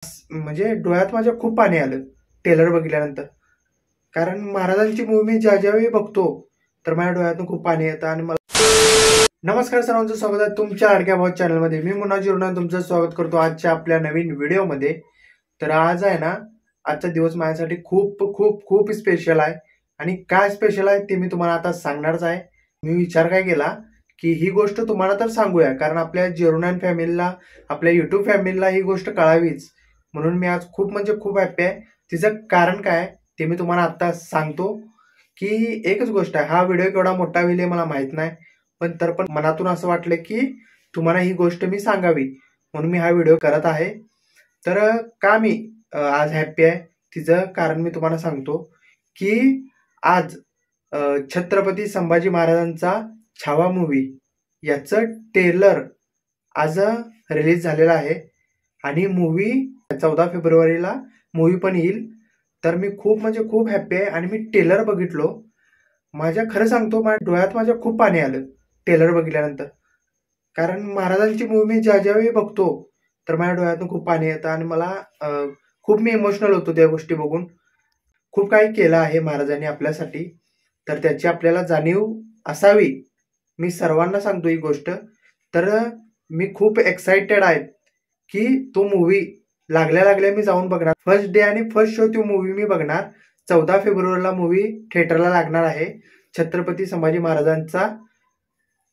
म्हणजे डोळ्यात माझ्या खूप पाणी आलं ट्रेलर बघितल्यानंतर. कारण महाराजांची मूवी मी ज्यावेळी बघतो तर माझ्या डोळ्यातून खूप पाणी येतं. आणि मला नमस्कार सर्वांचं स्वागत आहे तुमच्या लाडक्या भाऊ चॅनलमध्ये. मी मुन्ना जिरुणा तुमचं स्वागत करतो आजच्या आपल्या नवीन व्हिडिओमध्ये. तर आज आहे ना, आजचा दिवस माझ्यासाठी खूप खूप खूप स्पेशल आहे. आणि काय स्पेशल आहे ते मी तुम्हाला आता सांगणारच आहे. मी विचार काय केला की ही गोष्ट तुम्हाला तर सांगूया, कारण आपल्या जिरुणा फॅमिलीला, आपल्या युट्यूब फॅमिलीला ही गोष्ट कळावीच. म्हणून मी आज खूप म्हणजे खूप हॅप्पी आहे. तिचं कारण काय ते मी तुम्हाला आता सांगतो. की एकच गोष्ट आहे, हा व्हिडिओ केवढा मोठा होईल मला माहित नाही, पण मनातून असं वाटलं की तुम्हाला ही गोष्ट मी सांगावी, म्हणून मी हा व्हिडिओ करत आहे. तर का मी आज हॅप्पी आहे तिचं कारण मी तुम्हाला सांगतो. की आज छत्रपती संभाजी महाराजांचा छावा मूवी याचं ट्रेलर आज रिलीज झालेला आहे. आणि मूवी 14 फेब्रुवारीला मूवी पण येईल. तर मी खूप म्हणजे खूप हॅप्पी आहे. आणि मी ट्रेलर बघितलो, माझ्या खरं सांगतो माझ्या डोळ्यात माझ्या खूप पाणी आलं ट्रेलर बघितल्यानंतर. कारण महाराजांची मूवी मी ज्यावेळी बघतो तर माझ्या डोळ्यातून खूप पाणी येतं. आणि मला खूप मी इमोशनल होतो त्या गोष्टी बघून. खूप काही केलं आहे महाराजांनी आपल्यासाठी, तर त्याची आपल्याला जाणीव असावी. मी सर्वांना सांगतो ही गोष्ट. तर मी खूप एक्साइटेड आहे की तो मूवी लागल्या मी जाऊन बघणार. फर्स्ट डे आणि फर्स्ट शो ती मूवी मी बघणार. 14 फेब्रुवारीला मूवी थिएटरला लागणार आहे, छत्रपती संभाजी महाराजांचा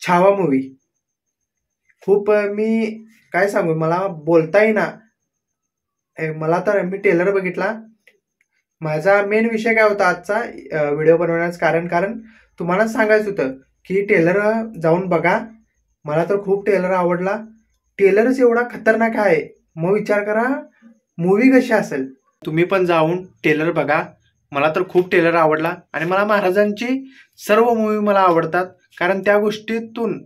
छावा मूवी. खूप मी काय सांगू, मला बोलता येईना. मला तर मी ट्रेलर बघितला. माझा मेन विषय काय होता आजचा व्हिडिओ बनवण्याचं कारण तुम्हाला सांगायचं होतं की ट्रेलर जाऊन बघा. मला तर खूप ट्रेलर आवडला. ट्रेलरच एवढा खतरनाक आहे, मग विचार करा मूवी कशी असेल. तुम्ही पण जाऊन ट्रेलर बघा. मला तर खूप ट्रेलर आवडला. आणि मला महाराजांची सर्व मूवी मला आवडतात, कारण त्या गोष्टीतून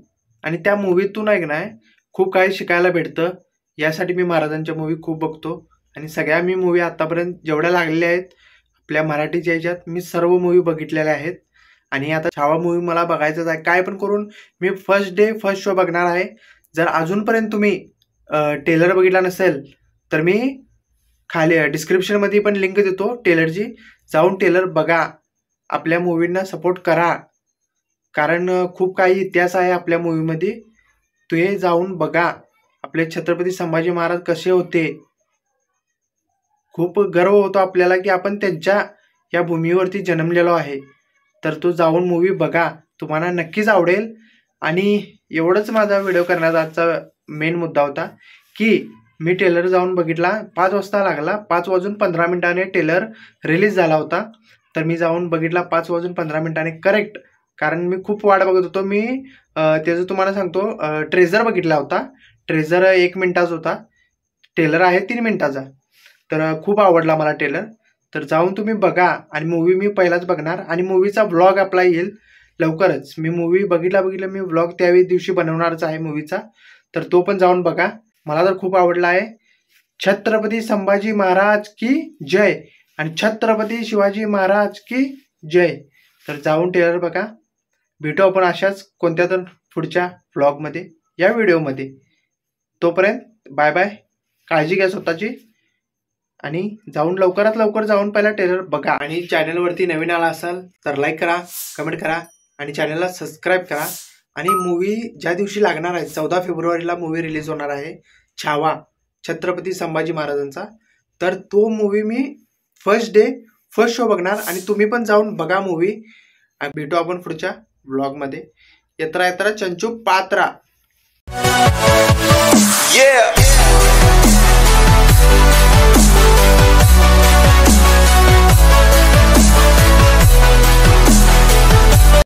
आणि त्या मूवीतून नाही खूप काही शिकायला भेटतं. यासाठी मी महाराजांच्या मूवी खूप बघतो. आणि सगळ्या मी मूवी आतापर्यंत जेवढ्या लागलेल्या आहेत आपल्या मराठीच्या ह्याच्यात मी सर्व मूवी बघितलेल्या आहेत. आणि आता छावा मूवी मला बघायचंच आहे. काय पण करून मी फर्स्ट डे फर्स्ट शो बघणार आहे. जर अजूनपर्यंत तुम्ही ट्रेलर बघितला नसेल तर मी खाली डिस्क्रिप्शनमध्ये पण लिंक देतो ट्रेलरची. जाऊन ट्रेलर बघा, आपल्या मूवींना सपोर्ट करा. कारण खूप काही इतिहास आहे आपल्या मूवीमध्ये. ते जाऊन बघा. आपले छत्रपती संभाजी महाराज कसे होते. खूप गर्व होतो आपल्याला की आपण त्यांच्या या भूमीवरती जन्मलेलो आहे. तर तो जाऊन मूवी बघा, तुम्हाला नक्कीच आवडेल. आणि एवढंच माझा व्हिडिओ करण्याचा आजचा मेन मुद्दा होता की मी ट्रेलर जाऊन बघितला. 5 वाजता लागला, 5:15 ट्रेलर रिलीज झाला होता. तर मी जाऊन बघितला 5:15 करेक्ट. कारण मी खूप वाट बघत होतो. मी त्याचं तुम्हाला सांगतो, ट्रेझर बघितला होता. ट्रेझर 1 मिनिटाचा होता, ट्रेलर आहे 3 मिनिटाचा. तर खूप आवडला मला ट्रेलर. तर जाऊन तुम्ही बघा. आणि मूवी मी पहिलाच बघणार. आणि मूवीचा व्लॉग आपला येईल लवकरच. मी मूवी बघितला मी व्लॉग त्यावेळी दिवशी बनवणारच आहे मूवीचा. तर तो पण जाऊन बघा. मला तर खूप आवडला आहे. छत्रपती संभाजी महाराज की जय आणि छत्रपती शिवाजी महाराज की जय. तर जाऊन ट्रेलर बघा. भेटू आपण अशाच कोणत्या तर पुढच्या व्लॉगमध्ये, या व्हिडिओमध्ये. तोपर्यंत बाय बाय. काळजी घ्या स्वतःची. आणि जाऊन लवकरात लवकर जाऊन पहिला ट्रेलर बघा. आणि चॅनलवरती नवीन आला असाल तर लाईक करा, कमेंट करा आणि चॅनलला सबस्क्राईब करा. आणि मूवी ज्या दिवशी लागणार आहे 14 फेब्रुवारीला मूवी रिलीज होणार आहे छावा, छत्रपती संभाजी महाराजांचा. तर तो मूवी मी फर्स्ट डे फर्स्ट शो बघणार. आणि तुम्ही पण जाऊन बघा मूवी. भेटू आपण पुढच्या व्लॉगमध्ये. येत्रा चंचू पात्रा.